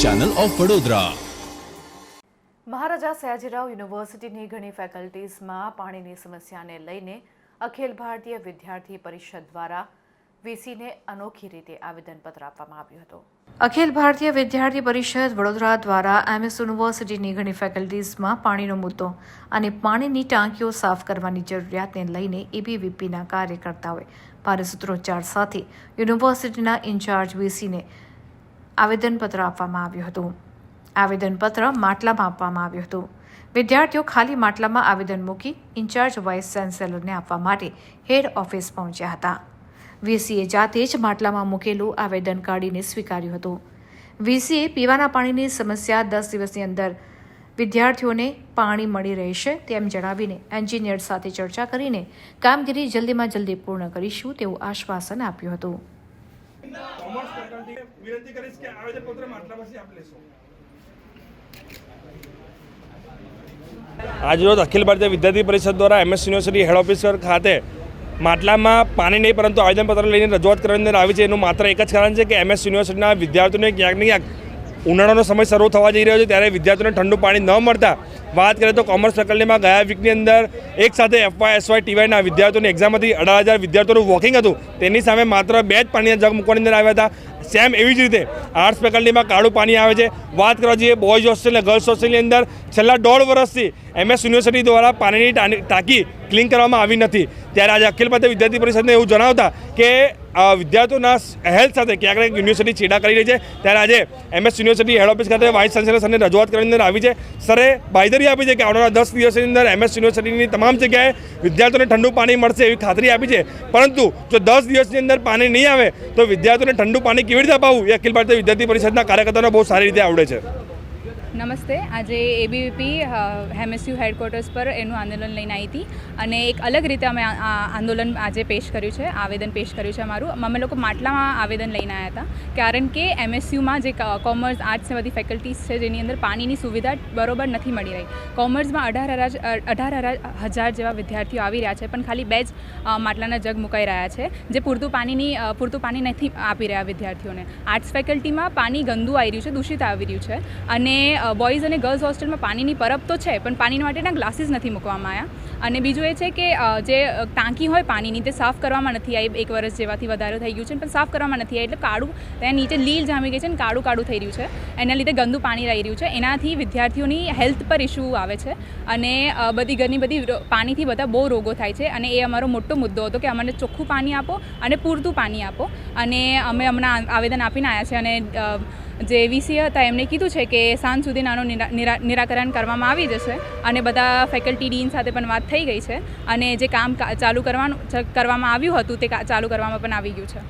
Channel of Vadodara. Maharaja Sayajirao યુનિવર્સિટીની ઘણી ફેકલ્ટીઝમાં પાણીની સમસ્યાને લઈને અખિલ ભારતીય વિદ્યાર્થી પરિષદ દ્વારા વીસીને અનોખી રીતે આવેદનપત્ર આપવામાં આવ્યું હતું। અખિલ ભારતીય વિદ્યાર્થી પરિષદ વડોદરા દ્વારા એમએસ યુનિવર્સિટીની ઘણી ફેકલ્ટીઝમાં પાણીનો મુદ્દો અને પાણીની ટાંકીઓ સાફ કરવાની જરૂરિયાતને લઈને એબીવીપીના કાર્યકર્તાઓએ ભારે સૂત્રોચ્ચાર સાથે યુનિવર્સિટીના ઇન્ચાર્જ વીસીને આવેદનપત્ર આપવામાં આવ્યું હતું। આવેદનપત્ર માટલામાં આપવામાં આવ્યું હતું। વિદ્યાર્થીઓ ખાલી માટલામાં આવેદન મૂકી ઇન્ચાર્જ વાઇસ ચાન્સેલરને આપવા માટે હેડ ઓફિસ પહોંચ્યા હતા। વીસીએ જાતે જ માટલામાં મૂકેલું આવેદન કાઢીને સ્વીકાર્યું હતું। વીસીએ પીવાના પાણીની સમસ્યા 10 દિવસની અંદર વિદ્યાર્થીઓને પાણી મળી રહેશે તેમ જણાવીને એન્જિનિયર સાથે ચર્ચા કરીને કામગીરી જલ્દીમાં જલ્દી પૂર્ણ કરીશું તેવું આશ્વાસન આપ્યું હતું। આજરોજ અખિલ ભારતીય વિદ્યાર્થી પરિષદ દ્વારા એમએસ યુનિવર્સિટી હેડ ઓફિસ ખાતે માટલામાં પાણી નહીં પરંતુ આવેદનપત્ર લઈને રજૂઆત કરવાની અંદર આવી છે। એનું માત્ર એક જ કારણ છે કે એમએસ યુનિવર્સિટીના વિદ્યાર્થીઓને ક્યાંક ને ક્યાંક ઉનાળાનો સમય શરૂ થવા જઈ રહ્યો છે ત્યારે વિદ્યાર્થીઓને ઠંડુ પાણી ન મળતા વાત કરીએ તો કોમર્સ ફેકલ્ટીમાં ગયા વીકની અંદર એક સાથે એફવાય એસવાય ટીવાયના વિદ્યાર્થીઓની એક્ઝામ હતી। 18,000 વિદ્યાર્થીઓનું વોકિંગ હતું, તેની સામે માત્ર 2 જ પાણીના જગ મૂકવાની અંદર આવ્યા હતા। સેમ એવી જ રીતે આર્ટ્સ ફેકલ્ટીમાં કાળું પાણી આવે છે। વાત કરવા જઈએ બોયઝ હોસ્ટેલ અને ગર્લ્સ હોસ્ટેલની અંદર છેલ્લા 1.5 વર્ષથી એમએસ યુનિવર્સિટી દ્વારા પાણીની ટાંકી ક્લીન કરવામાં આવી નથી। ત્યારે આજે અખિલ ભારતીય વિદ્યાર્થી પરિષદને એવું જણાવતા કે વિદ્યાર્થીઓના હેલ્થ સાથે ક્યાંક ને યુનિવર્સિટી છેડા કરી રહી છે ત્યારે આજે એમએસ યુનિવર્સિટી હેડ ઓફિસ ખાતે વાઇસ ચાન્સેલર સરને રજૂઆત કરવાની અંદર આવી છે। સરે બાંયધરી આપી છે કે આવનારા 10 દિવસની અંદર એમએસ યુનિવર્સિટીની તમામ જગ્યાએ વિદ્યાર્થીઓને ઠંડુ પાણી મળશે એવી ખાતરી આપી છે। પરંતુ જો 10 દિવસની અંદર પાણી નહીં આવે તો વિદ્યાર્થીઓને ઠંડુ પાણી કેવી રીતે અપાવવું એ અખિલ ભારતીય વિદ્યાર્થી પરિષદના કાર્યકર્તાઓને બહુ સારી રીતે આવડે છે। નમસ્તે। આજે એબીવીપી એમએસયુ હેડક્વાર્ટર્સ પર એનું આંદોલન લઈને આવી હતી અને એક અલગ રીતે અમે આંદોલન આજે પેશ કર્યું છે, આવેદન પેશ કર્યું છે અમારું। અમે લોકો માટલામાં આવેદન લઈને આવ્યા હતા કારણ કે એમએસયુમાં જે કોમર્સ આર્ટ્સને બધી ફેકલ્ટીઝ છે જેની અંદર પાણીની સુવિધા બરોબર નથી મળી રહી। કોમર્સમાં 18,000 જેવા વિદ્યાર્થીઓ આવી રહ્યા છે પણ ખાલી 2 જ માટલાના જગ મુકાઈ રહ્યા છે જે પૂરતું પાણી નથી આપી રહ્યા વિદ્યાર્થીઓને। આર્ટ્સ ફેકલ્ટીમાં પાણી ગંદુ આવી રહ્યું છે, દૂષિત આવી રહ્યું છે અને બોયઝ અને ગર્લ્સ હોસ્ટેલમાં પાણીની પરબ તો છે પણ પાણી માટેના ગ્લાસીસ નથી મૂકવામાં આવ્યા। અને બીજું એ છે કે જે ટાંકી હોય પાણીની તે સાફ કરવામાં નથી આવી। 1 વર્ષ જેવાથી વધારે થઈ ગયું છે પણ સાફ કરવામાં નથી આવી એટલે કાળું ત્યાં નીચે લીલ જામી ગઈ છે અને કાળું થઈ રહ્યું છે, એના લીધે ગંદુ પાણી રહી રહ્યું છે। એનાથી વિદ્યાર્થીઓની હેલ્થ પર ઇશ્યુ આવે છે અને ઘણી બધી પાણીથી બધા બહુ રોગો થાય છે અને એ અમારો મોટો મુદ્દો હતો કે અમને ચોખ્ખું પાણી આપો અને પૂરતું પાણી આપો। અને અમે હમણાં આવેદન આપીને આવ્યા છે અને જે વીસી હતા એમણે કીધું છે કે સાંજ સુધી આનું નિરાકરણ કરવામાં આવી જશે અને બધા ફેકલ્ટી ડીન સાથે પણ વાત થઈ ગઈ છે અને જે કામ ચાલુ કરવામાં આવ્યું હતું તે ચાલુ કરવામાં પણ આવી ગયું છે।